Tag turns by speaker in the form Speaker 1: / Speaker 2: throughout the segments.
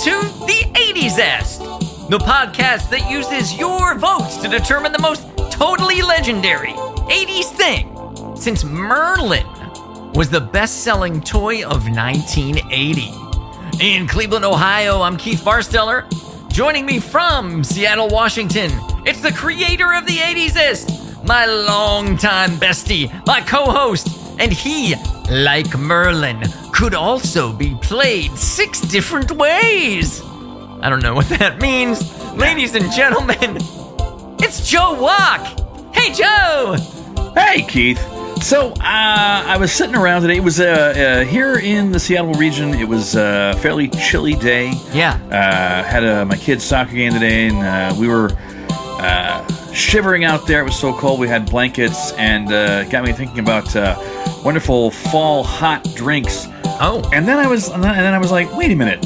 Speaker 1: to the 80s Est, the podcast that uses your votes to determine the most totally legendary 80s thing since Merlin was the best-selling toy of 1980. In Cleveland, Ohio, I'm Keith Barsteller. Joining me from Seattle, Washington, it's the creator of the 80s Est, my longtime bestie, my co-host, and he, like Merlin, could also be played 6 different ways. I don't know what that means. Ladies and gentlemen, it's Joe Walk. Hey, Joe.
Speaker 2: Hey, Keith. So, I was sitting around today. It was here in the Seattle region. It was a fairly chilly day.
Speaker 1: Yeah.
Speaker 2: Had my kid's soccer game today, and we were shivering out there. It was so cold. We had blankets, and got me thinking about wonderful fall hot drinks.
Speaker 1: Oh.
Speaker 2: And then I was like, wait a minute.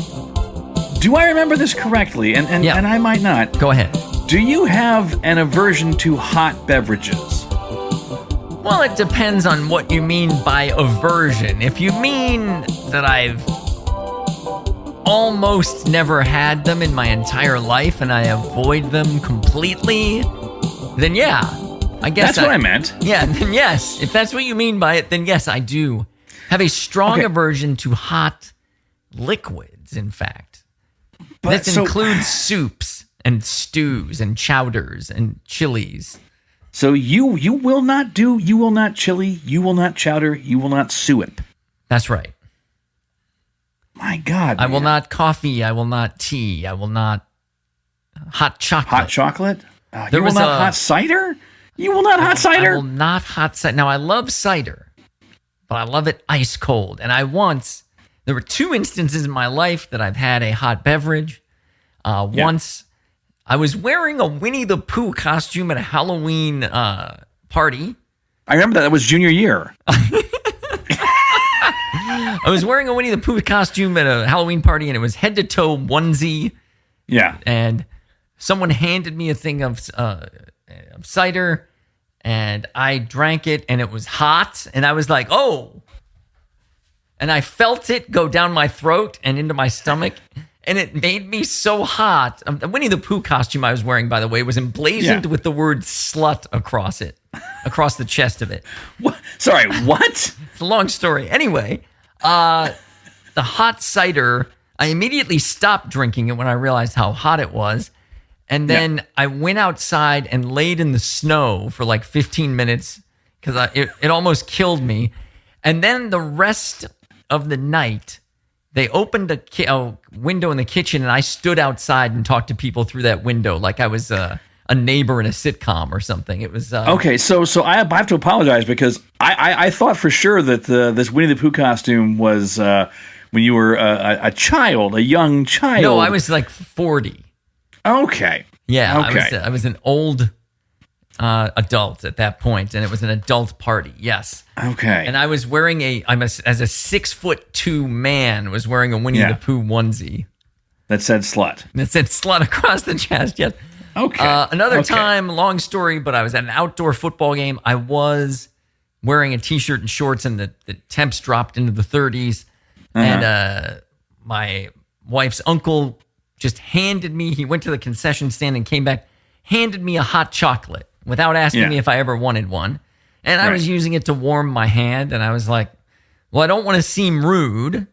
Speaker 2: Do I remember this correctly? And I might not.
Speaker 1: Go ahead.
Speaker 2: Do you have an aversion to hot beverages?
Speaker 1: Well, it depends on what you mean by aversion. If you mean that I've almost never had them in my entire life and I avoid them completely, then yeah, I guess
Speaker 2: that's what I meant.
Speaker 1: Yeah, then yes. If that's what you mean by it, then yes, I do have a strong aversion to hot liquids, in fact. This includes soups and stews and chowders and chilies.
Speaker 2: So you will not chili, you will not chowder, you will not suip.
Speaker 1: That's right.
Speaker 2: My God.
Speaker 1: I will not coffee, I will not tea, I will not hot chocolate.
Speaker 2: Hot chocolate? You will not hot cider? You will not hot cider?
Speaker 1: I will not hot cider. Now, I love cider, but I love it ice cold. And there were 2 instances in my life that I've had a hot beverage. Once, I was wearing a Winnie the Pooh costume at a Halloween party.
Speaker 2: I remember that was junior year.
Speaker 1: I was wearing a Winnie the Pooh costume at a Halloween party, and it was head-to-toe onesie.
Speaker 2: Yeah.
Speaker 1: And someone handed me a thing of cider, and I drank it, and it was hot, and I was like, oh. And I felt it go down my throat and into my stomach, and it made me so hot. The Winnie the Pooh costume I was wearing, by the way, was emblazoned with the word slut across it, across the chest of it.
Speaker 2: What? Sorry, what?
Speaker 1: It's a long story. Anyway, the hot cider, I immediately stopped drinking it when I realized how hot it was. And then I went outside and laid in the snow for like 15 minutes because it almost killed me. And then the rest of the night, they opened a window in the kitchen, and I stood outside and talked to people through that window like I was a neighbor in a sitcom or something. It was
Speaker 2: okay. So I have to apologize because I thought for sure that this Winnie the Pooh costume was when you were a child, a young child.
Speaker 1: No, I was like 40.
Speaker 2: Okay.
Speaker 1: Yeah.
Speaker 2: Okay.
Speaker 1: I was an old adult at that point, and it was an adult party. Yes.
Speaker 2: Okay.
Speaker 1: And I was wearing as a 6'2" man was wearing a Winnie the Pooh onesie
Speaker 2: that said slut.
Speaker 1: That said slut across the chest. Yes.
Speaker 2: Okay.
Speaker 1: Another time, long story, but I was at an outdoor football game. I was wearing a t-shirt and shorts, and the temps dropped into the 30s. And my wife's uncle just he went to the concession stand and came back, handed me a hot chocolate without asking me if I ever wanted one. And I was using it to warm my hand, and I was like, well, I don't want to seem rude.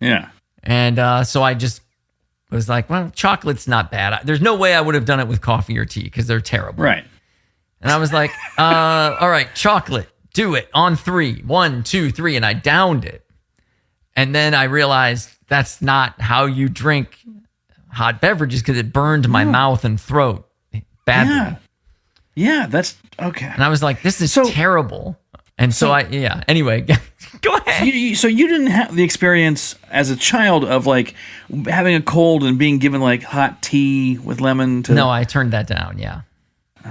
Speaker 2: Yeah.
Speaker 1: And so I just was like, well, chocolate's not bad. There's no way I would have done it with coffee or tea because they're terrible.
Speaker 2: Right.
Speaker 1: And I was like, all right, chocolate, do it on 3. 1, 2, 3. And I downed it. And then I realized that's not how you drink hot beverages because it burned my mouth and throat badly.
Speaker 2: Yeah, that's okay.
Speaker 1: And I was like, this is terrible. And so anyway, go ahead.
Speaker 2: So you didn't have the experience as a child of like having a cold and being given like hot tea with lemon to...
Speaker 1: No, I turned that down, yeah.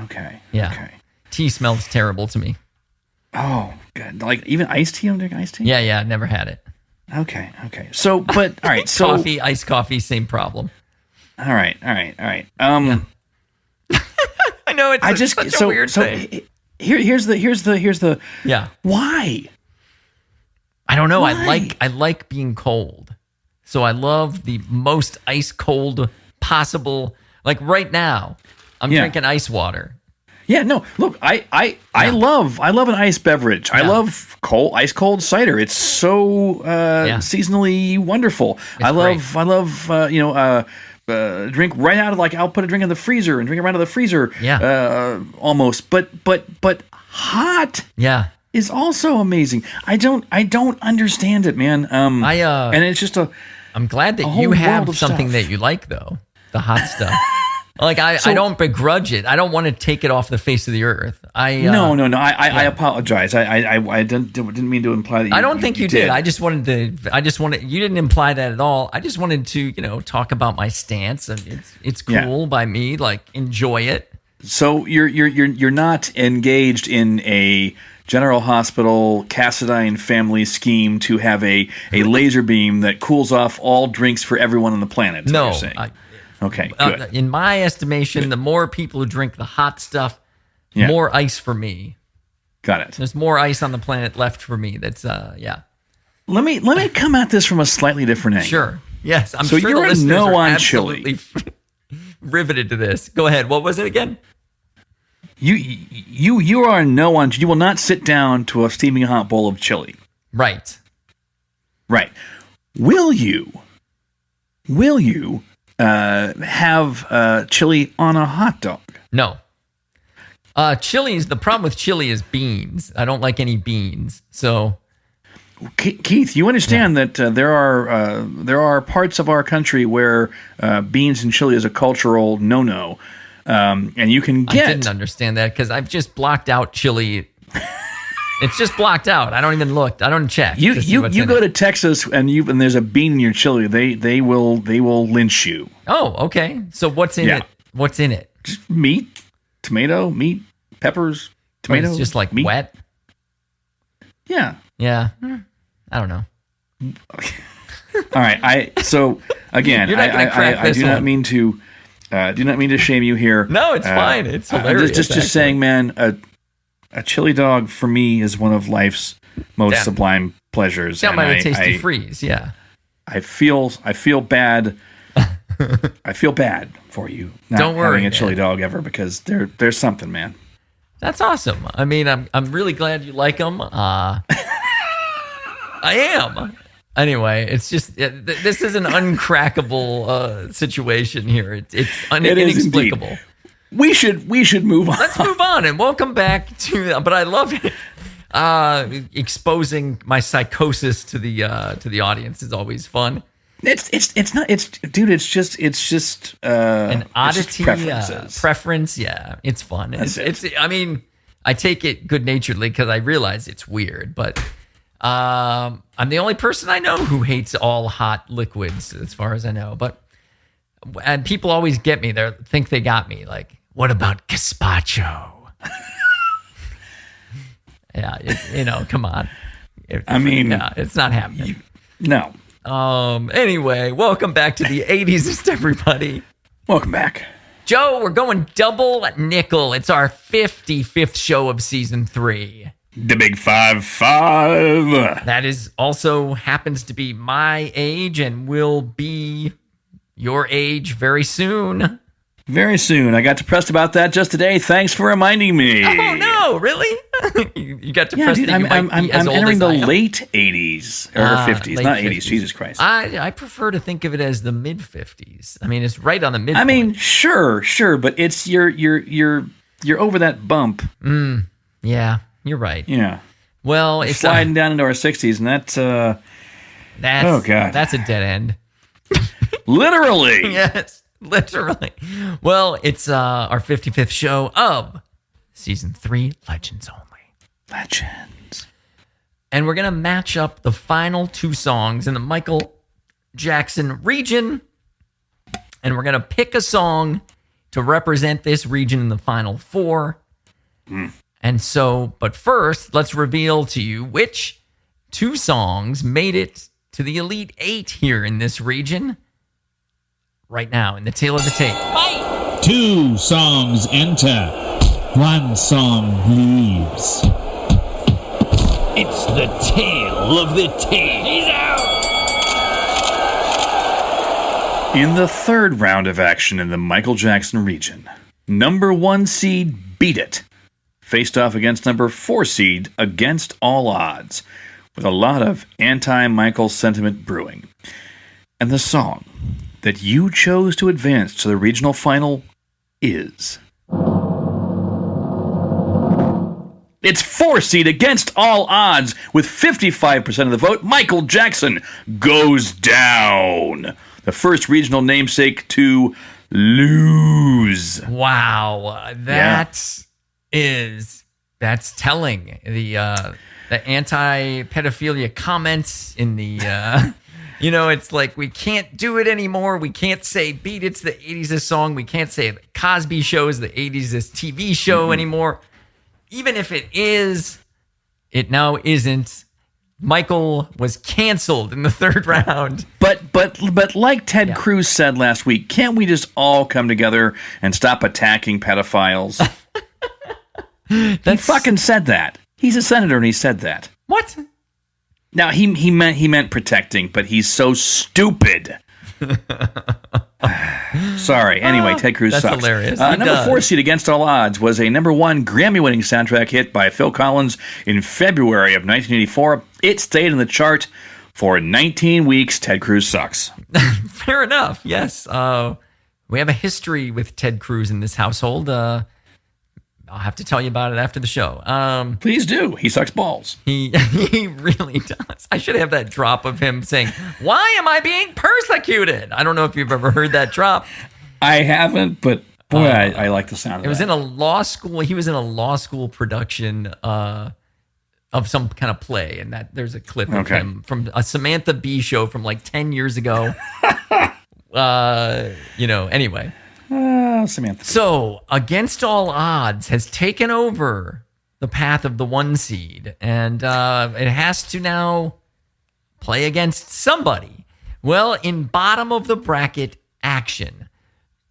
Speaker 2: Okay.
Speaker 1: Yeah.
Speaker 2: Okay.
Speaker 1: Tea smells terrible to me.
Speaker 2: Oh, good. Like even iced tea? You don't drink iced tea?
Speaker 1: Yeah, never had it.
Speaker 2: Okay. So, but, all right. So
Speaker 1: iced coffee, same problem.
Speaker 2: All right.
Speaker 1: I know it's such a weird thing.
Speaker 2: Here's the
Speaker 1: yeah.
Speaker 2: Why?
Speaker 1: I don't know. Why? I like being cold. So I love the most ice cold possible. Like right now, I'm drinking ice water.
Speaker 2: Yeah, no. Look, I love an ice beverage. I love ice cold cider. It's so seasonally wonderful. I love drink right out of I'll put a drink in the freezer and drink it right out of the freezer.
Speaker 1: Yeah.
Speaker 2: Almost. But hot.
Speaker 1: Yeah.
Speaker 2: Is also amazing. I don't understand it, man. And it's just
Speaker 1: I'm glad that you have something that you like though. The hot stuff. I don't begrudge it. I don't want to take it off the face of the earth.
Speaker 2: No. I apologize. I didn't mean to imply that.
Speaker 1: I don't think you did. I just wanted. You didn't imply that at all. I just wanted to, talk about my stance. And it's cool by me. Enjoy it.
Speaker 2: So you're not engaged in a General Hospital Cassadine family scheme to have a laser beam that cools off all drinks for everyone on the planet. Is what you're saying. Okay, good.
Speaker 1: In my estimation, the more people who drink the hot stuff, more ice for me.
Speaker 2: Got it.
Speaker 1: There's more ice on the planet left for me. That's
Speaker 2: Let me come at this from a slightly different angle.
Speaker 1: Sure. Yes. I'm
Speaker 2: so
Speaker 1: sure
Speaker 2: you're
Speaker 1: the
Speaker 2: a
Speaker 1: listeners
Speaker 2: no
Speaker 1: are
Speaker 2: on
Speaker 1: absolutely
Speaker 2: chili.
Speaker 1: Riveted to this. Go ahead. What was it again?
Speaker 2: You are a no on. You will not sit down to a steaming hot bowl of chili.
Speaker 1: Right.
Speaker 2: Will you have chili on a hot dog?
Speaker 1: No. The problem with chili is beans. I don't like any beans. So,
Speaker 2: Keith, you understand that there are parts of our country where beans and chili is a cultural no-no, and you can get.
Speaker 1: I didn't understand that because I've just blocked out chili. It's just blocked out. I don't even look. I don't check.
Speaker 2: You go to Texas and there's a bean in your chili. They will lynch you.
Speaker 1: Oh, okay. So what's in it? What's in it?
Speaker 2: Just meat, tomato, meat, peppers, tomato.
Speaker 1: It's just
Speaker 2: meat.
Speaker 1: wet.
Speaker 2: Yeah.
Speaker 1: Yeah. I don't know.
Speaker 2: All right. So again, I do not mean to shame you here.
Speaker 1: No, it's fine. It's hilarious.
Speaker 2: Just saying, man. A chili dog for me is one of life's most sublime pleasures.
Speaker 1: Down by the Tasty Freeze, yeah.
Speaker 2: I feel bad. I feel bad for you not having a chili dog ever because there's something, man.
Speaker 1: That's awesome. I mean, I'm really glad you like them. I am. Anyway, it's just this is an uncrackable situation here. It's inexplicable.
Speaker 2: Indeed. We should move on.
Speaker 1: Let's move on and welcome back to. But I love it. Exposing my psychosis to the audience is always fun.
Speaker 2: It's just
Speaker 1: an oddity
Speaker 2: preference.
Speaker 1: Yeah, it's fun. I mean, I take it good naturedly because I realize it's weird, but I'm the only person I know who hates all hot liquids, as far as I know. And people always get me. They think they got me. Like, what about gazpacho? Yeah, come on. It's not happening.
Speaker 2: No.
Speaker 1: Anyway, welcome back to the 80s, everybody.
Speaker 2: Welcome back.
Speaker 1: Joe, we're going double nickel. It's our 55th show of season 3.
Speaker 2: The big 5-5.
Speaker 1: That is also happens to be my age and will be your age very soon.
Speaker 2: Very soon. I got depressed about that just today. Thanks for reminding me.
Speaker 1: Oh, no, really? You got depressed that you might be as old
Speaker 2: entering
Speaker 1: as
Speaker 2: the
Speaker 1: I am?
Speaker 2: late 80s, or 50s, not 80s. Jesus Christ.
Speaker 1: I prefer to think of it as the mid-50s. I mean, it's right on the midpoint.
Speaker 2: I mean, sure, but it's you're over that bump.
Speaker 1: Yeah, you're right.
Speaker 2: Yeah.
Speaker 1: Well, it's
Speaker 2: sliding down into our 60s, and that's oh God.
Speaker 1: That's a dead end.
Speaker 2: Literally.
Speaker 1: Yes, literally. Well, it's our 55th show of season 3, Legends Only.
Speaker 2: Legends.
Speaker 1: And we're going to match up the final 2 songs in the Michael Jackson region. And we're going to pick a song to represent this region in the final 4. And so, but first, let's reveal to you which 2 songs made it to the Elite 8 here in this region. Right now, in the Tale of the Tape.
Speaker 3: Fight! 2 songs enter. 1 song leaves. It's the Tale of the Tape. He's out!
Speaker 2: In the third round of action in the Michael Jackson region, number 1 seed Beat It faced off against number 4 seed Against All Odds, with a lot of anti-Michael sentiment brewing. And the song that you chose to advance to the regional final is... It's 4 seed Against All Odds with 55% of the vote. Michael Jackson goes down. The first regional namesake to lose.
Speaker 1: Wow, that's telling. The anti-pedophilia comments in the it's like, we can't do it anymore. We can't say Beat It's the 80s song. We can't say the Cosby Show is the 80s TV show anymore. Even if it is, it now isn't. Michael was canceled in the third round.
Speaker 2: But like Ted Cruz said last week, can't we just all come together and stop attacking pedophiles? He fucking said that. He's a senator and he said that.
Speaker 1: What?
Speaker 2: Now he meant protecting, but he's so stupid. Sorry. Anyway, Ted Cruz
Speaker 1: that's
Speaker 2: sucks.
Speaker 1: Hilarious.
Speaker 2: Number 4 seed Against All Odds was a number 1 Grammy-winning soundtrack hit by Phil Collins in February of 1984. It stayed in the chart for 19 weeks. Ted Cruz sucks.
Speaker 1: Fair enough. Yes. We have a history with Ted Cruz in this household. I'll have to tell you about it after the show.
Speaker 2: Please do. He sucks balls.
Speaker 1: He really does. I should have that drop of him saying, "Why am I being persecuted?" I don't know if you've ever heard that drop.
Speaker 2: I haven't, but boy, I like the sound of it.
Speaker 1: It was in a law school. He was in a law school production of some kind of play, and that there's a clip of him from a Samantha Bee show from like 10 years ago. Anyway.
Speaker 2: Samantha.
Speaker 1: So, Against All Odds has taken over the path of the 1 seed, and it has to now play against somebody. Well, in bottom of the bracket action,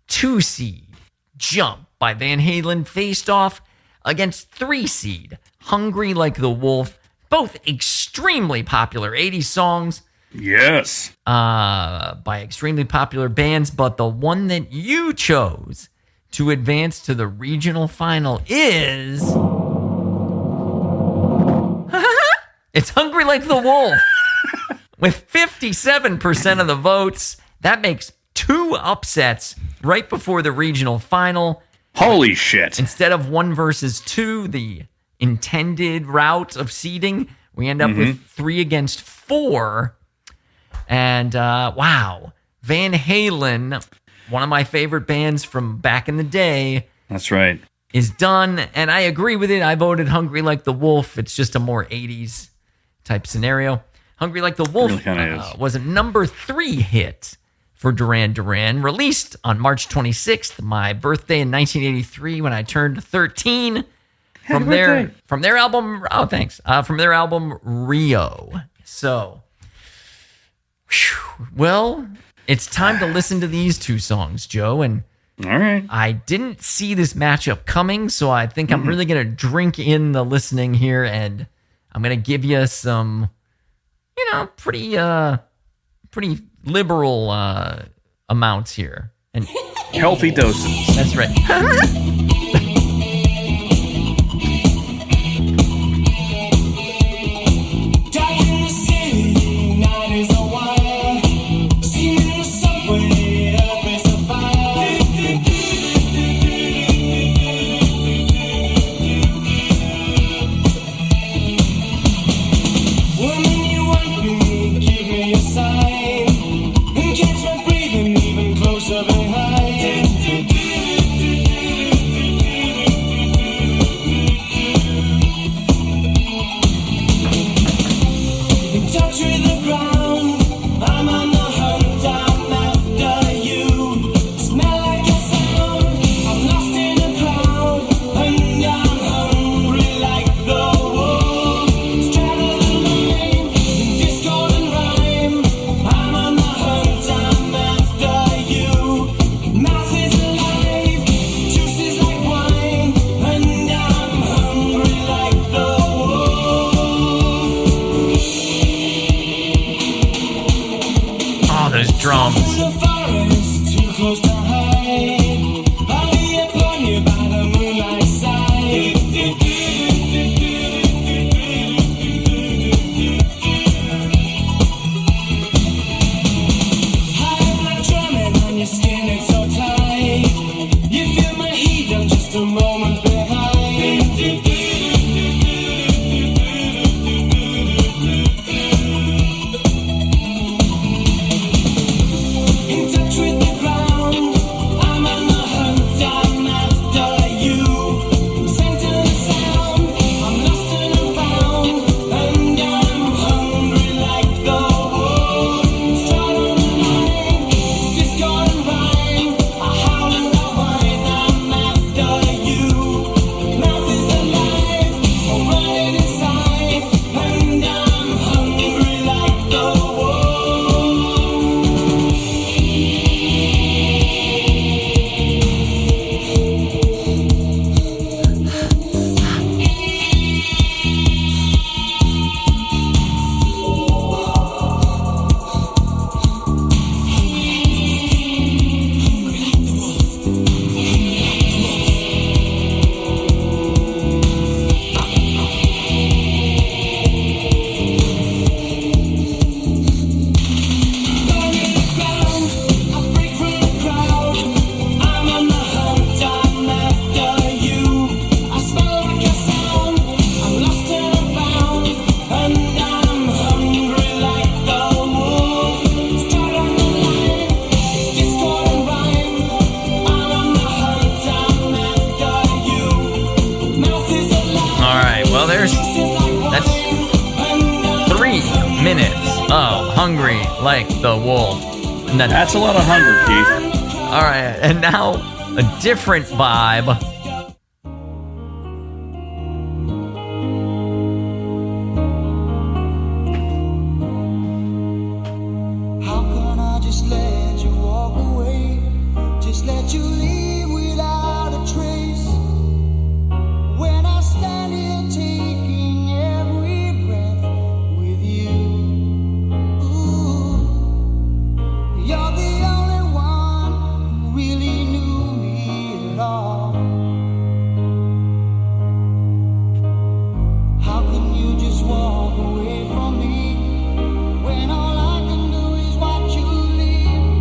Speaker 1: 2 seed Jump by Van Halen faced off against 3 seed Hungry Like the Wolf, both extremely popular 80s songs.
Speaker 2: Yes.
Speaker 1: By extremely popular bands, but the one that you chose to advance to the regional final is... It's Hungry Like the Wolf. With 57% of the votes, that makes 2 upsets right before the regional final.
Speaker 2: Holy shit.
Speaker 1: Instead of 1 versus 2, the intended route of seeding, we end up with 3 against 4. And wow, Van Halen, one of my favorite bands from back in the day.
Speaker 2: That's right.
Speaker 1: Is done, and I agree with it. I voted Hungry Like the Wolf. It's just a more 80s type scenario. Hungry Like the Wolf
Speaker 2: really
Speaker 1: was a number 3 hit for Duran Duran, released on March 26th, my birthday in 1983 when I turned 13. From their album, from their album Rio. So... well, it's time to listen to these 2 songs, Joe. And
Speaker 2: all right,
Speaker 1: I didn't see this matchup coming, so I think I'm really going to drink in the listening here, and I'm going to give you some, pretty liberal amounts here and
Speaker 2: healthy doses.
Speaker 1: That's right. those drums. Hungry like the wolf. And
Speaker 2: that's a lot of hunger, Keith.
Speaker 1: All right, and now a different vibe.
Speaker 4: How can I just let you walk away? Just let you leave without a trace. When I stand here taking every breath with you. You're the only one who really knew me at all. How can you just walk away from me when all I can do is watch you leave?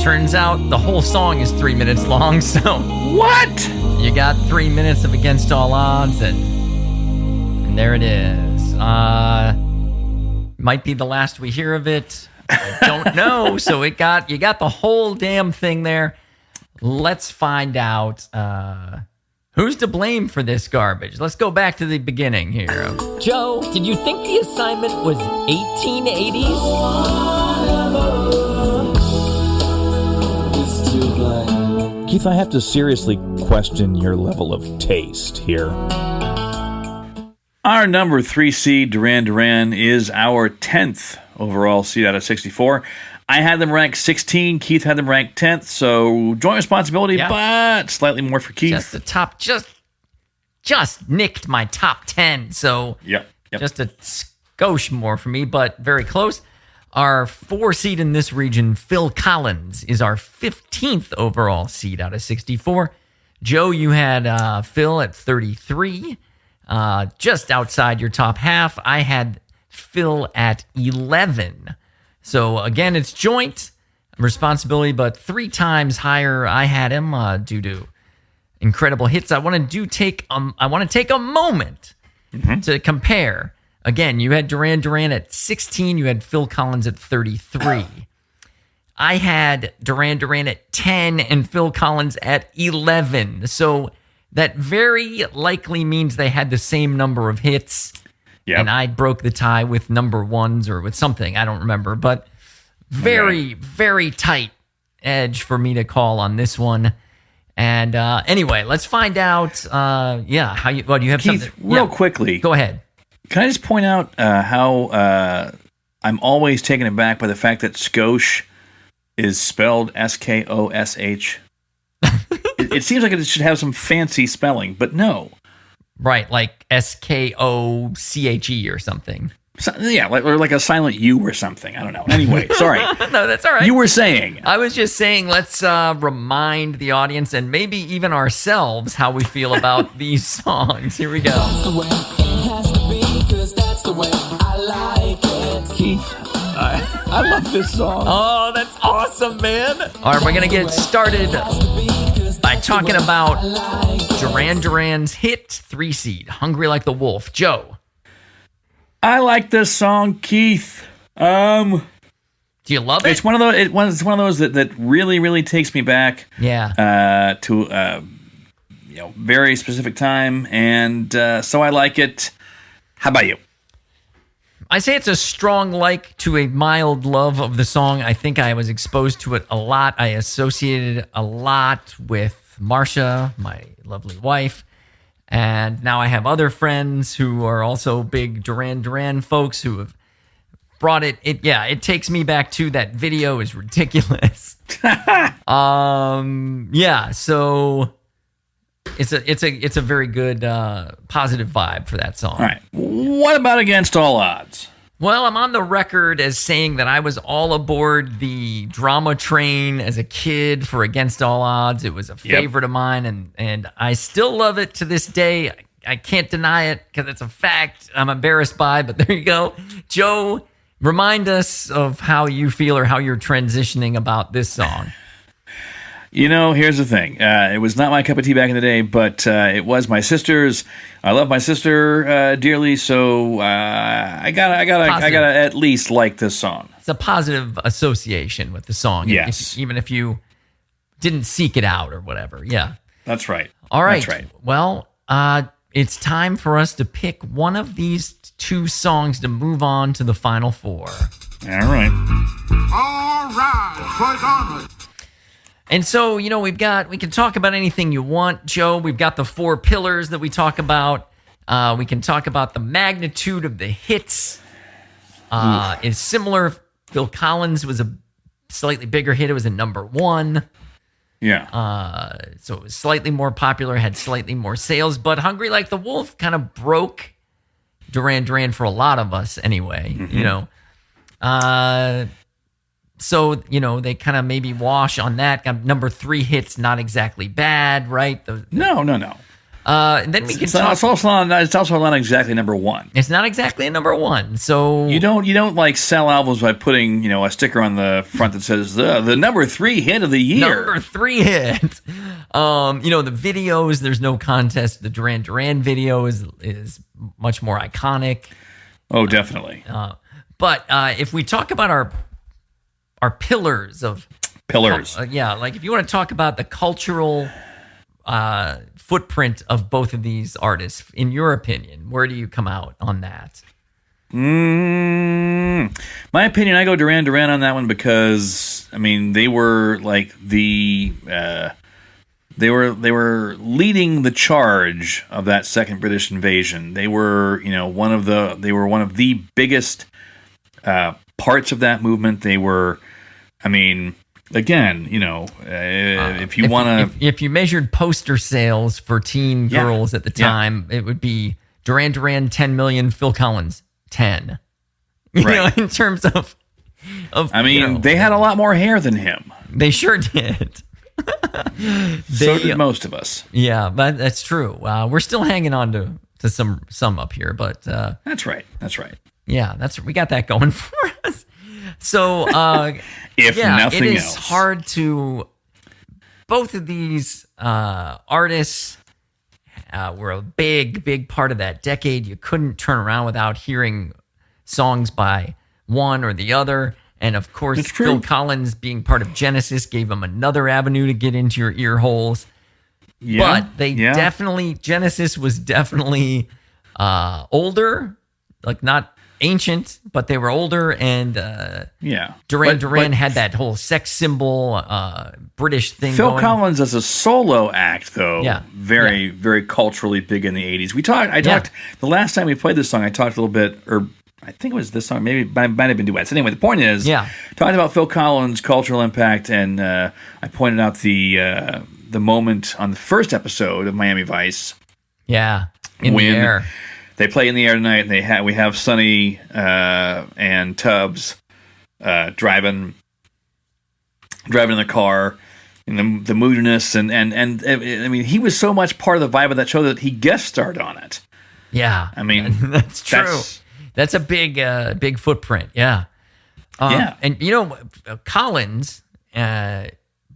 Speaker 1: Turns out the whole song is 3 minutes long, so
Speaker 2: What?
Speaker 1: you got 3 minutes of Against All Odds, and there it is. Might be the last we hear of it. I don't know. So you got the whole damn thing there. Let's find out who's to blame for this garbage. Let's go back to the beginning here. Joe, did you think the assignment was 1880s?
Speaker 3: Keith, I have to seriously question your level of taste here.
Speaker 2: Our number 3 seed, Duran Duran, is our 10th overall seed out of 64. I had them ranked 16. Keith had them ranked 10th. So joint responsibility, but slightly more for Keith.
Speaker 1: Just the top, just nicked my top 10. So
Speaker 2: Yep.
Speaker 1: just a skosh more for me, but very close. Our 4 seed in this region, Phil Collins, is our 15th overall seed out of 64. Joe, you had Phil at 33, just outside your top half. I had Phil at 11. So again, it's joint responsibility, but 3 times higher I had him due to incredible hits. I want to take a moment to compare. Again, you had Duran Duran at 16. You had Phil Collins at 33. I had Duran Duran at 10 and Phil Collins at 11. So that very likely means they had the same number of hits.
Speaker 2: Yep.
Speaker 1: And I broke the tie with number ones or with something. I don't remember. But very, very tight edge for me to call on this one. And anyway, let's find out. How you? Well, you have
Speaker 2: Keith,
Speaker 1: something
Speaker 2: real quickly.
Speaker 1: Go ahead.
Speaker 2: Can I just point out how I'm always taken aback by the fact that Skosh is spelled Skosh? It seems like it should have some fancy spelling, but no.
Speaker 1: Right, like Skoche or something.
Speaker 2: So, yeah, like a silent U or something. I don't know. Anyway, sorry.
Speaker 1: No, that's all right.
Speaker 2: You were saying.
Speaker 1: I was just saying, let's remind the audience and maybe even ourselves how we feel about these songs. Here we go.
Speaker 2: Keith, I love this song.
Speaker 1: Oh, that's awesome, man. All right, we're going to get started by talking about Duran Duran's hit 3 seed, Hungry Like the Wolf. Joe.
Speaker 2: I like this song, Keith.
Speaker 1: Do you love it?
Speaker 2: It's one of those that really, really takes me back.
Speaker 1: Yeah.
Speaker 2: To very specific time, and so I like it. How about you?
Speaker 1: I say it's a strong like to a mild love of the song. I think I was exposed to it a lot. I associated it a lot with Marcia, my lovely wife. And now I have other friends who are also big Duran Duran folks who have brought it. It takes me back to that video is ridiculous. So it's a very good positive vibe for that song.
Speaker 2: All right. What about Against All Odds?
Speaker 1: Well, I'm on the record as saying that I was all aboard the drama train as a kid for Against All Odds. It was a favorite of mine, and I still love it to this day. I can't deny it because it's a fact I'm embarrassed by, but there you go. Joe, remind us of how you feel or how you're transitioning about this song.
Speaker 2: Here's the thing. It was not my cup of tea back in the day, but it was my sister's. I love my sister dearly, so I gotta at least like this song.
Speaker 1: It's a positive association with the song.
Speaker 2: Yes.
Speaker 1: Even if you didn't seek it out or whatever. Yeah.
Speaker 2: That's right.
Speaker 1: All right.
Speaker 2: That's right.
Speaker 1: Well, it's time for us to pick one of these 2 songs to move on to the final 4.
Speaker 2: All right.
Speaker 5: All right, for Donald.
Speaker 1: And so, we can talk about anything you want, Joe. We've got the 4 pillars that we talk about. We can talk about the magnitude of the hits. It's similar. Phil Collins was a slightly bigger hit. It was a number 1.
Speaker 2: Yeah.
Speaker 1: So it was slightly more popular, had slightly more sales. But Hungry Like the Wolf kind of broke Duran Duran for a lot of us anyway, So, they kind of maybe wash on that. Number 3 hits, not exactly bad, right?
Speaker 2: No.
Speaker 1: Then we can talk.
Speaker 2: It's also not exactly number one.
Speaker 1: It's not exactly a number one. So
Speaker 2: you don't like sell albums by putting a sticker on the front that says the number 3 hit of the year.
Speaker 1: Number 3 hit. The videos. There's no contest. The Duran Duran video is much more iconic.
Speaker 2: Oh, definitely.
Speaker 1: But if we talk about our pillars of like if you want to talk about the cultural footprint of both of these artists, in your opinion, where do you come out on that?
Speaker 2: My opinion, I go Duran Duran on that one because they were like they were leading the charge of that second British invasion. They were one of the biggest parts of that movement. They were, again, if you want to...
Speaker 1: If you measured poster sales for teen girls at the time, it would be Duran Duran 10 million, Phil Collins 10.
Speaker 2: Right.
Speaker 1: In terms of
Speaker 2: they had a lot more hair than him.
Speaker 1: They sure did.
Speaker 2: So did most of us.
Speaker 1: Yeah, but that's true. We're still hanging on to some up here, but...
Speaker 2: That's right.
Speaker 1: Yeah, we got that going for us. So,
Speaker 2: if nothing
Speaker 1: it is
Speaker 2: else,
Speaker 1: hard to. Both of these artists were a big part of that decade. You couldn't turn around without hearing songs by one or the other. And of course, Phil Collins, being part of Genesis, gave him another avenue to get into your ear holes.
Speaker 2: Yeah,
Speaker 1: but Genesis was definitely older, like not ancient, but they were older, and Duran Duran had that whole sex symbol British thing.
Speaker 2: Phil Collins as a solo act, though, very culturally big in the 80s. I talked the last time we played this song, I talked a little bit, or I think it was this song, maybe it might have been duets. Anyway, the point is, talking about Phil Collins' cultural impact, and I pointed out the moment on the first episode of Miami Vice.
Speaker 1: Yeah, in the air.
Speaker 2: They play In the Air Tonight, and we have Sonny and Tubbs driving in the car, and the moodiness, and he was so much part of the vibe of that show that he guest starred on it.
Speaker 1: Yeah, that's true. That's a big footprint. Yeah, and Collins,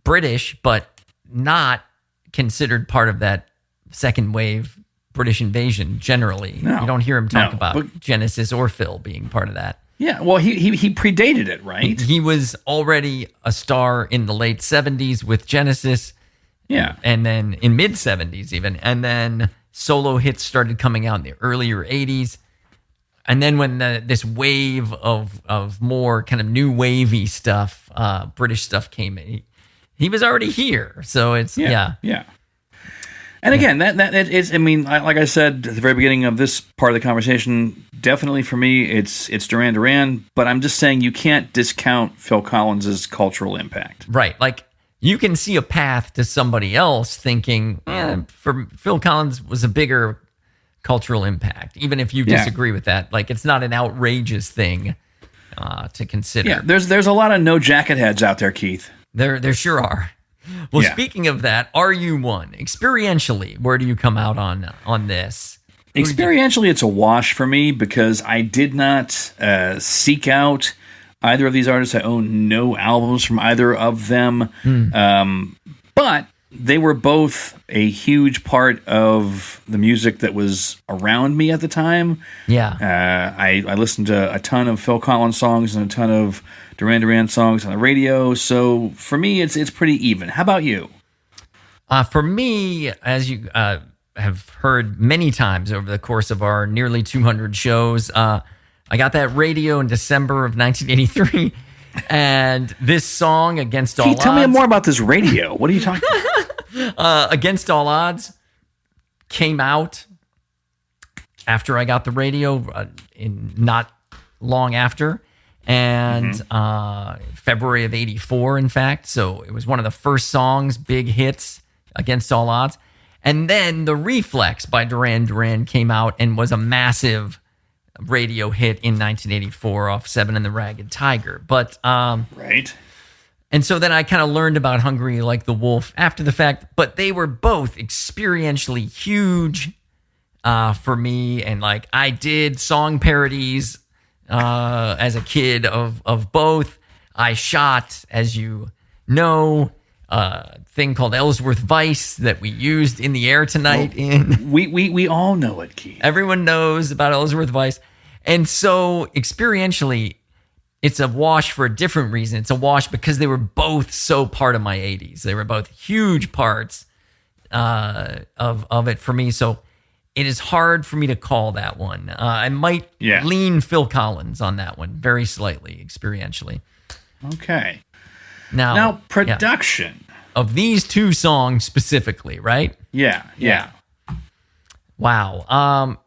Speaker 1: British, but not considered part of that second wave British invasion generally. No, you don't hear him talk about Genesis or Phil being part of that.
Speaker 2: Yeah, well, he predated it, right?
Speaker 1: He was already a star in the late 70s with Genesis.
Speaker 2: Yeah.
Speaker 1: And then in mid 70s even. And then solo hits started coming out in the earlier 80s. And then when this wave of more kind of new wavy stuff, British stuff came in, he was already here. So it's,
Speaker 2: Yeah. And again, that is, like I said at the very beginning of this part of the conversation, definitely for me, it's Duran Duran, but I'm just saying you can't discount Phil Collins' cultural impact.
Speaker 1: Right. Like, you can see a path to somebody else thinking, for Phil Collins was a bigger cultural impact, even if you disagree with that. Like, it's not an outrageous thing to consider.
Speaker 2: Yeah, there's a lot of no jacket heads out there, Keith.
Speaker 1: There sure are. Well, speaking of that, are you one? Experientially, where do you come out on this?
Speaker 2: Experientially, it's a wash for me because I did not seek out either of these artists. I own no albums from either of them. But they were both a huge part of the music that was around me at the time.
Speaker 1: Yeah.
Speaker 2: I listened to a ton of Phil Collins songs and a ton of Duran Duran songs on the radio. So for me, it's pretty even. How about you?
Speaker 1: For me, as you have heard many times over the course of our nearly 200 shows, I got that radio in December of 1983. And this song, Against All Odds...
Speaker 2: Tell me more about this radio. What are you talking
Speaker 1: about? Against All Odds came out after I got the radio, not long after. And February of 84, in fact. So it was one of the first songs, big hits, Against All Odds. And then The Reflex by Duran Duran came out and was a massive radio hit in 1984 off Seven and the Ragged Tiger. But
Speaker 2: right.
Speaker 1: And so then I kind of learned about Hungry Like the Wolf after the fact, but they were both experientially huge for me. And like I did song parodies as a kid of both. I shot, as you know, a thing called Ellsworth Vice that we used in the air tonight.
Speaker 2: We all know it, Keith.
Speaker 1: Everyone knows about Ellsworth Vice. And so experientially, it's a wash for a different reason. It's a wash because they were both so part of my 80s. They were both huge parts of it for me. So it is hard for me to call that one. I might lean Phil Collins on that one very slightly, experientially.
Speaker 2: Okay.
Speaker 1: Now
Speaker 2: production.
Speaker 1: Of these two songs specifically, right?
Speaker 2: Yeah.
Speaker 1: Wow.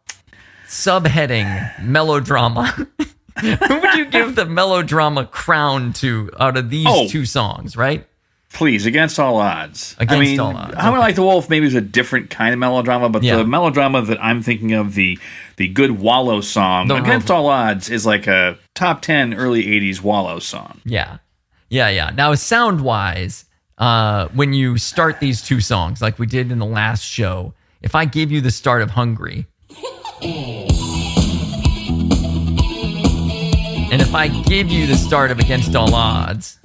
Speaker 1: Subheading, melodrama. Who would you give the melodrama crown to out of these two songs, right?
Speaker 2: Please, Against All Odds.
Speaker 1: Against All Odds.
Speaker 2: Hungry Like the Wolf maybe is a different kind of melodrama, but the melodrama that I'm thinking of, the good Wallow song, Against All Odds, is like a top 10 early 80s Wallow song.
Speaker 1: Yeah. Now, sound-wise, when you start these two songs, like we did in the last show, if I gave you the start of Hungry... And if I give you the start of Against All Odds,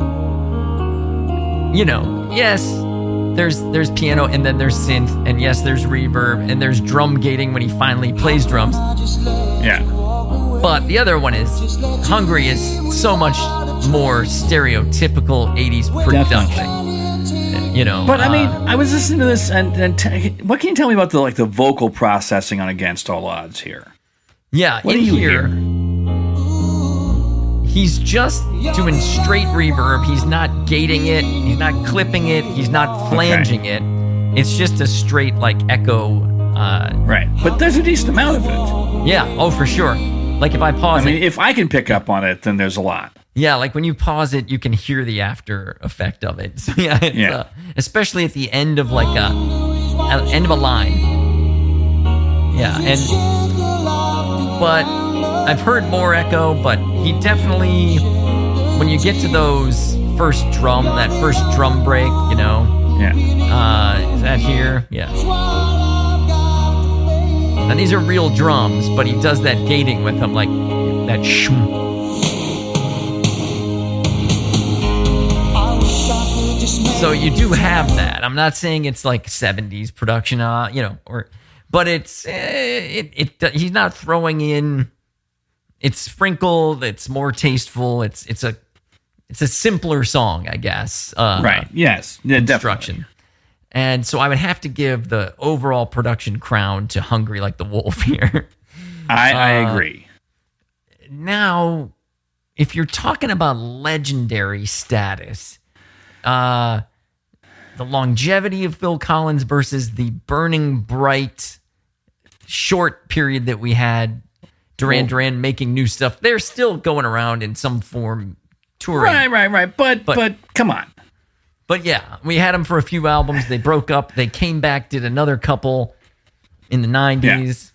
Speaker 1: yes, there's piano and then there's synth, and yes, there's reverb and there's drum gating when he finally plays drums.
Speaker 2: Yeah.
Speaker 1: But the other one is Hungry is so much more stereotypical 80s production.
Speaker 2: But I mean, I was listening to this, and what can you tell me about the vocal processing on Against All Odds here?
Speaker 1: Yeah,
Speaker 2: what
Speaker 1: in
Speaker 2: do you
Speaker 1: here.
Speaker 2: hear?
Speaker 1: He's just doing straight reverb. He's not gating it. He's not clipping it. He's not flanging it. It's just a straight echo.
Speaker 2: Right. But there's a decent amount of it.
Speaker 1: Yeah. Oh, for sure. Like if I pause it.
Speaker 2: If I can pick up on it, then there's a lot.
Speaker 1: Yeah. Like when you pause it, you can hear the after effect of it. So especially at the end of end of a line. Yeah. But I've heard more echo, but he definitely, when you get to those that first drum break, is that here? Yeah. Now these are real drums, but he does that gating with them, like that shum. So you do have that. I'm not saying it's like 70s production, but it's he's not throwing in. It's sprinkled. It's more tasteful. It's a simpler song, I guess.
Speaker 2: Right. Yes. Yeah,
Speaker 1: construction.
Speaker 2: Definitely.
Speaker 1: And so I would have to give the overall production crown to Hungry Like the Wolf here.
Speaker 2: I agree.
Speaker 1: Now, if you're talking about legendary status, the longevity of Phil Collins versus the burning bright short period that we had. Duran making new stuff. They're still going around in some form touring.
Speaker 2: Right. But come on.
Speaker 1: But yeah, we had them for a few albums. They broke up. They came back, did another couple in the 90s.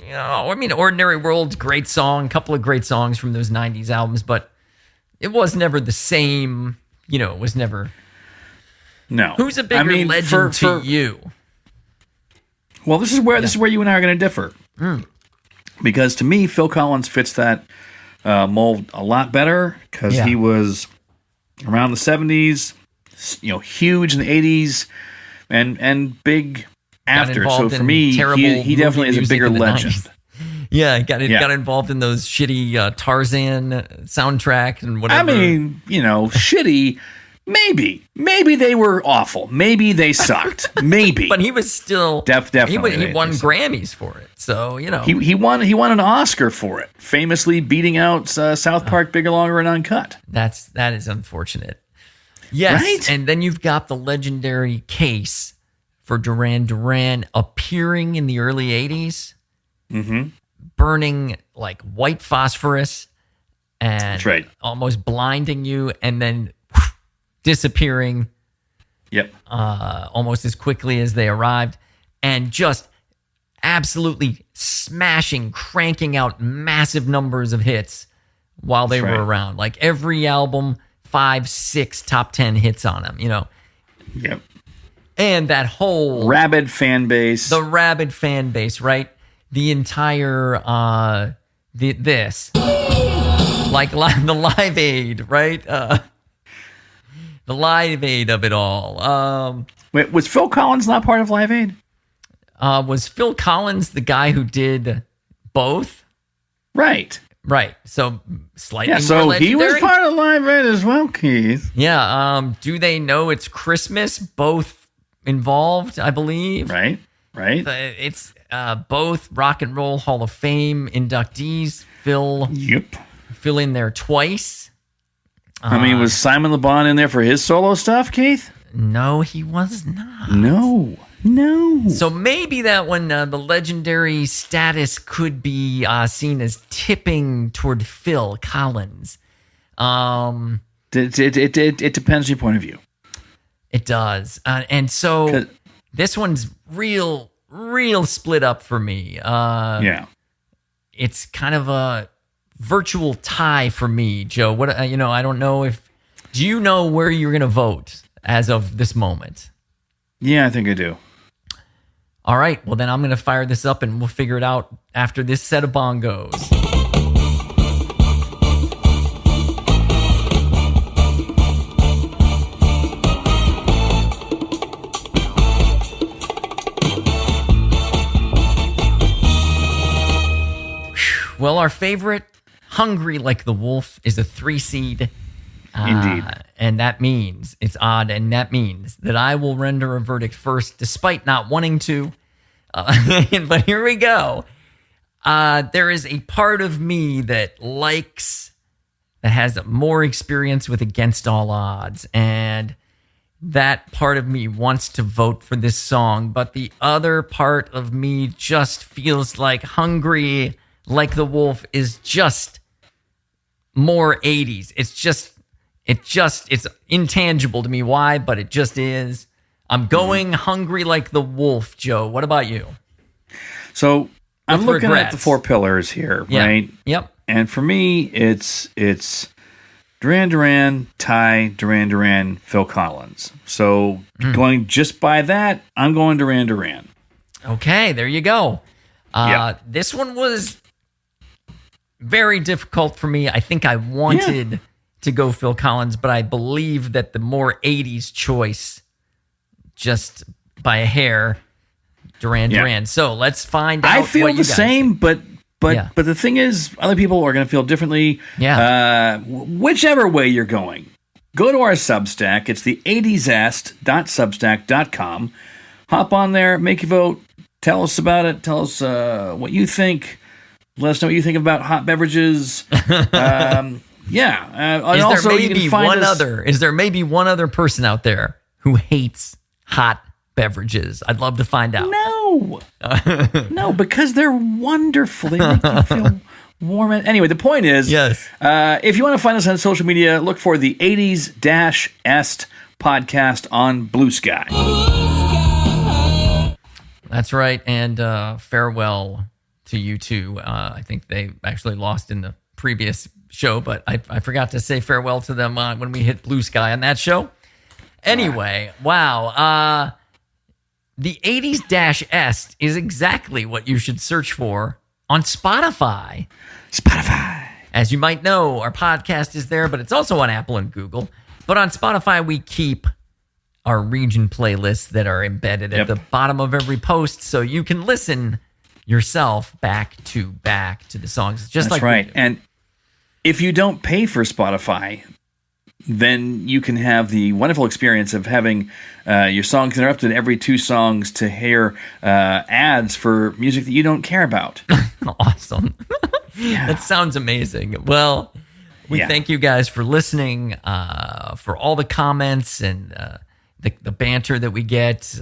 Speaker 1: Yeah. Ordinary World's great song. Couple of great songs from those 90s albums. But it was never the same. It was never.
Speaker 2: No.
Speaker 1: Who's a bigger legend to you?
Speaker 2: Well, this is where you and I are going to differ. Because to me, Phil Collins fits that mold a lot better because he was around the 70s, huge in the 80s, and big after. So for me, he definitely is a bigger legend.
Speaker 1: 90s. Yeah, got involved in those shitty Tarzan soundtrack and whatever.
Speaker 2: Shitty. Maybe they were awful. Maybe they sucked. Maybe,
Speaker 1: but he was still
Speaker 2: definitely.
Speaker 1: He won Grammys for it, so
Speaker 2: he won an Oscar for it, famously beating out South Park, Bigger, Longer, and Uncut.
Speaker 1: That is unfortunate. Yes, right? And then you've got the legendary case for Duran Duran appearing in the early '80s, burning like white phosphorus and almost blinding you, and then disappearing almost as quickly as they arrived, and just absolutely smashing, cranking out massive numbers of hits while they were around. Like every album 5, 6 top 10 hits on him,
Speaker 2: Yep.
Speaker 1: And that whole
Speaker 2: Rabid fan base.
Speaker 1: the rabid fan base, right? The entire this like the Live Aid, right? The Live Aid of it all.
Speaker 2: Wait, was Phil Collins not part of Live Aid?
Speaker 1: Was Phil Collins the guy who did both?
Speaker 2: Right.
Speaker 1: Right. So slightly
Speaker 2: Yeah,
Speaker 1: more
Speaker 2: so he was
Speaker 1: legendary?
Speaker 2: part of Live Aid as well, Keith.
Speaker 1: Yeah. Do they know it's Christmas? Both involved, I believe.
Speaker 2: Right.
Speaker 1: It's both Rock and Roll Hall of Fame inductees. Phil in there twice.
Speaker 2: I mean, was Simon Le Bon in there for his solo stuff, Keith?
Speaker 1: No, he was not.
Speaker 2: No.
Speaker 1: So maybe that one, the legendary status could be seen as tipping toward Phil Collins.
Speaker 2: It depends on your point of view.
Speaker 1: It does. And so this one's real split up for me.
Speaker 2: Yeah.
Speaker 1: It's kind of a virtual tie for me, Joe. What I don't know do you know where you're going to vote as of this moment?
Speaker 2: Yeah, I think I do.
Speaker 1: All right. Well, then I'm going to fire this up and we'll figure it out after this set of bongos. Well, our favorite, Hungry Like the Wolf, is a 3 seed.
Speaker 2: Indeed.
Speaker 1: And that means, it's odd, and that means that I will render a verdict first, despite not wanting to. But here we go. There is a part of me that has more experience with Against All Odds, and that part of me wants to vote for this song, but the other part of me just feels like Hungry Like the Wolf is just more 80s. It's intangible to me why, but it just is. I'm going Hungry Like the Wolf, Joe. What about you?
Speaker 2: So I'm
Speaker 1: With
Speaker 2: looking
Speaker 1: regrets.
Speaker 2: at the 4 pillars here,
Speaker 1: Yeah.
Speaker 2: right?
Speaker 1: Yep.
Speaker 2: And for me, it's Duran Duran, Ty, Duran Duran, Phil Collins. So going just by that, I'm going Duran Duran.
Speaker 1: Okay, there you go.
Speaker 2: Yeah.
Speaker 1: This one was very difficult for me. I think I wanted to go Phil Collins, but I believe that the more 80s choice, just by a hair, Duran Duran. So let's find out.
Speaker 2: I feel
Speaker 1: what you
Speaker 2: the
Speaker 1: guys
Speaker 2: same,
Speaker 1: think.
Speaker 2: but the thing is, other people are going to feel differently.
Speaker 1: Yeah.
Speaker 2: Whichever way you're going, go to our Substack. It's the 80zest.substack.com. Hop on there, make your vote. Tell us about it. Tell us what you think. Let us know what you think about hot beverages. And also, you can find us.
Speaker 1: Is there maybe one other person out there who hates hot beverages? I'd love to find out.
Speaker 2: No, because they're wonderful. They make you feel warm. Anyway, the point is,
Speaker 1: Yes.
Speaker 2: If you want to find us on social media, look for the 80s-est podcast on Blue Sky.
Speaker 1: That's right. And farewell to you two. I think they actually lost in the previous show, but I forgot to say farewell to them when we hit Blue Sky on that show. Anyway, wow. The 80s-est is exactly what you should search for on Spotify. As you might know, our podcast is there, but it's also on Apple and Google. But on Spotify, we keep our region playlists that are embedded at the bottom of every post, so you can listen yourself back to the songs. Just
Speaker 2: That's
Speaker 1: like
Speaker 2: right. And if you don't pay for Spotify, then you can have the wonderful experience of having your songs interrupted every 2 songs to hear ads for music that you don't care about.
Speaker 1: Awesome. That sounds amazing. Well, we thank you guys for listening, for all the comments, and the banter that we get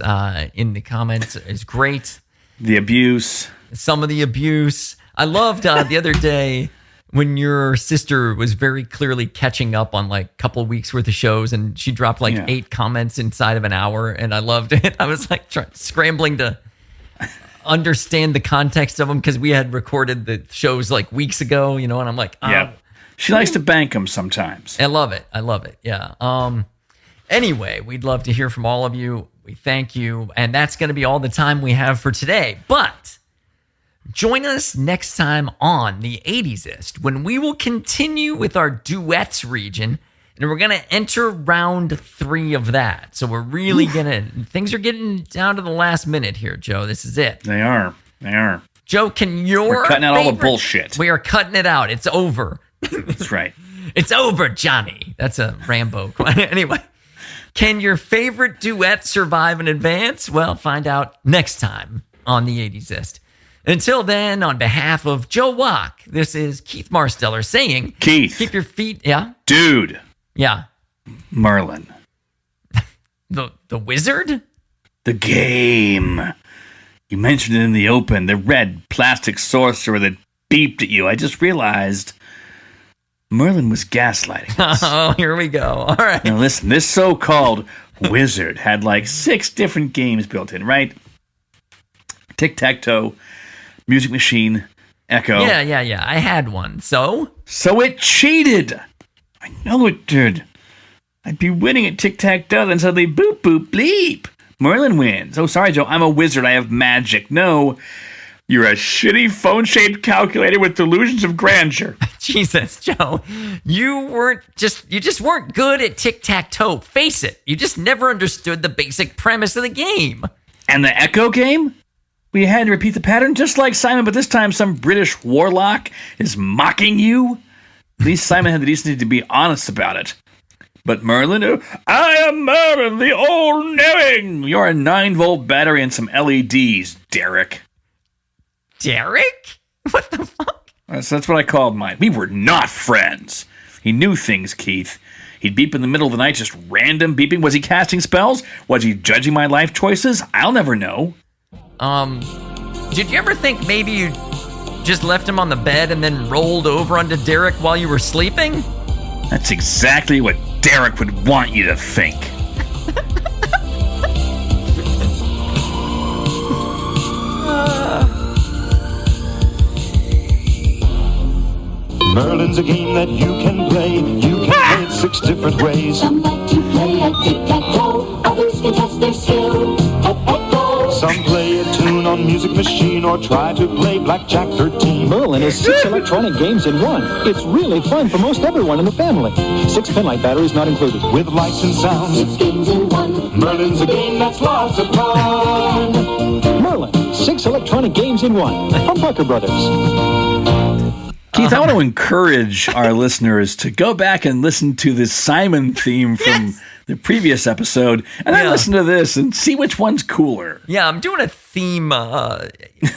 Speaker 1: in the comments is great.
Speaker 2: The abuse.
Speaker 1: Some of the abuse. I loved the other day when your sister was very clearly catching up on like a couple of weeks worth of shows, and she dropped 8 comments inside of an hour, and I loved it. I was like scrambling to understand the context of them because we had recorded the shows like weeks ago, and I'm like,
Speaker 2: She likes to bank them sometimes.
Speaker 1: I love it. Yeah. Anyway, we'd love to hear from all of you. We thank you. And that's going to be all the time we have for today. But join us next time on the 80sist when we will continue with our duets region. And we're going to enter round 3 of that. So we're really things are getting down to the last minute here, Joe. This is it.
Speaker 2: They are.
Speaker 1: Joe,
Speaker 2: We're cutting out all the bullshit.
Speaker 1: We are cutting it out. It's over.
Speaker 2: That's right.
Speaker 1: It's over, Johnny. That's a Rambo. Anyway, can your favorite duet survive in advance? Well, find out next time on the 80sist. Until then, on behalf of Joe Wack, this is Keith Marsteller saying,
Speaker 2: Keith.
Speaker 1: Keep your feet, yeah?
Speaker 2: Dude.
Speaker 1: Yeah.
Speaker 2: Merlin.
Speaker 1: The wizard?
Speaker 2: The game. You mentioned it in the open, the red plastic sorcerer that beeped at you. I just realized Merlin was gaslighting us.
Speaker 1: Oh, here we go. All right.
Speaker 2: Now listen, this so-called wizard had like 6 different games built in, right? Tic-tac-toe, music machine, echo.
Speaker 1: Yeah. I had one. So
Speaker 2: it cheated. I know it did. I'd be winning at tic-tac-toe, then suddenly boop, boop, bleep. Merlin wins. Oh, sorry, Joe. I'm a wizard. I have magic. No, you're a shitty phone-shaped calculator with delusions of grandeur.
Speaker 1: Jesus, Joe, you just weren't good at tic-tac-toe. Face it. You just never understood the basic premise of the game.
Speaker 2: And the echo game? We had to repeat the pattern just like Simon, but this time some British warlock is mocking you? At least Simon had the decency to be honest about it. But Merlin, I am Merlin, the all-knowing. You're a 9-volt battery and some LEDs, Derek.
Speaker 1: Derek? What the fuck?
Speaker 2: That's what I called mine. We were not friends. He knew things, Keith. He'd beep in the middle of the night, just random beeping. Was he casting spells? Was he judging my life choices? I'll never know.
Speaker 1: Did you ever think maybe you just left him on the bed and then rolled over onto Derek while you were sleeping?
Speaker 2: That's exactly what Derek would want you to think.
Speaker 6: Merlin's a game that you can play. You can play it 6 different ways.
Speaker 7: Some like to play at tic-tac-toe. Others can test their skill at echo.
Speaker 6: Some play a tune on Music Machine or try to play Blackjack 13.
Speaker 8: Merlin is 6 electronic games in one. It's really fun for most everyone in the family. 6 pinlight batteries not included.
Speaker 6: With lights and sounds.
Speaker 7: 6 games in one.
Speaker 6: Merlin's a game that's lots of fun.
Speaker 8: Merlin, 6 electronic games in one. From Parker Brothers.
Speaker 2: Keith, I want to encourage our listeners to go back and listen to this Simon theme from the previous episode, and then listen to this and see which one's cooler.
Speaker 1: Yeah, I'm doing a theme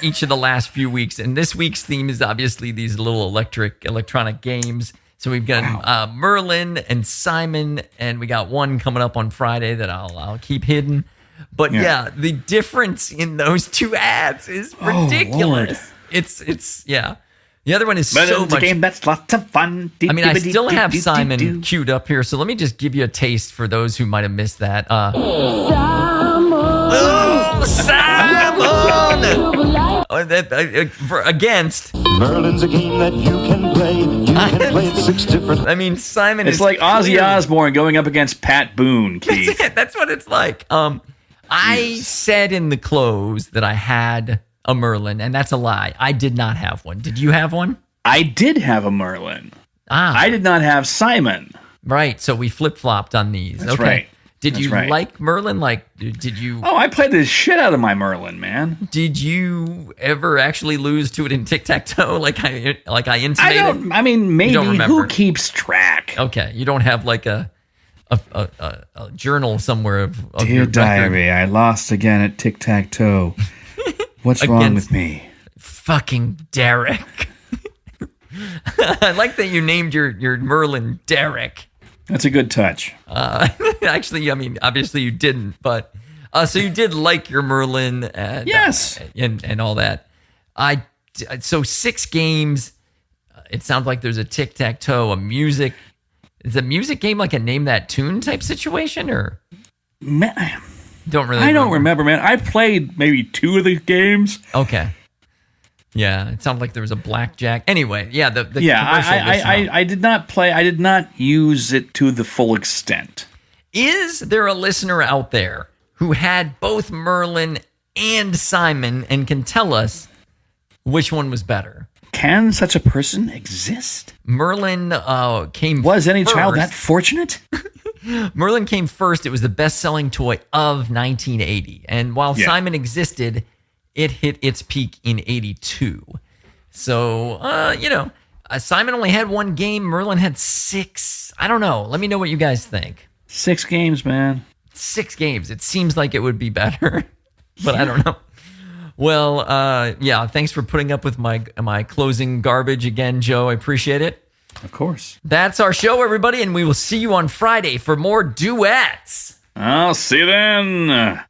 Speaker 1: each of the last few weeks, and this week's theme is obviously these little electronic games. So we've got Merlin and Simon, and we got one coming up on Friday that I'll keep hidden. But yeah, the difference in those 2 ads is ridiculous. It's The other one is so much.
Speaker 2: Game that's lots of fun.
Speaker 1: I mean, I still have Simon queued up here, so let me just give you a taste for those who might have missed that. Simon! Against.
Speaker 6: Merlin's a game that you can play. You can play it 6 different.
Speaker 1: I mean, Simon
Speaker 2: is like Ozzy Osbourne going up against Pat Boone, Keith.
Speaker 1: That's what it's like. I said in the close that I had a Merlin, and that's a lie. I did not have one. Did you have one?
Speaker 2: I did have a Merlin. I did not have Simon.
Speaker 1: Right, so we flip-flopped on these.
Speaker 2: That's right.
Speaker 1: Did you like Merlin? Like, did you...
Speaker 2: Oh, I played the shit out of my Merlin, man.
Speaker 1: Did you ever actually lose to it in tic-tac-toe like I intimated?
Speaker 2: Maybe. Who keeps track?
Speaker 1: Okay, you don't have like a journal somewhere of
Speaker 2: Dear
Speaker 1: your
Speaker 2: diary, I lost again at tic-tac-toe. What's wrong with me?
Speaker 1: Fucking Derek. I like that you named your Merlin Derek.
Speaker 2: That's a good touch.
Speaker 1: Actually, I mean, obviously you didn't, but so you did like your Merlin, and,
Speaker 2: yes,
Speaker 1: and all that. So 6 games. It sounds like there's a tic-tac-toe, a music. Is a music game like a name that tune type situation, or? I don't remember, man. I played maybe 2 of the games. Okay. Yeah, it sounded like there was a blackjack. Anyway, yeah, the commercial was,
Speaker 2: I did not play. I did not use it to the full extent.
Speaker 1: Is there a listener out there who had both Merlin and Simon and can tell us which one was better?
Speaker 2: Can such a person exist?
Speaker 1: Merlin came
Speaker 2: Was any
Speaker 1: first.
Speaker 2: child that fortunate?
Speaker 1: Merlin came first. It was the best-selling toy of 1980. And while Simon existed, it hit its peak in 82. So, Simon only had one game. Merlin had 6. I don't know. Let me know what you guys think.
Speaker 2: 6 games, man.
Speaker 1: 6 games. It seems like it would be better, but I don't know. Well, thanks for putting up with my closing garbage again, Joe. I appreciate it.
Speaker 2: Of course.
Speaker 1: That's our show, everybody, and we will see you on Friday for more duets.
Speaker 2: I'll see you then.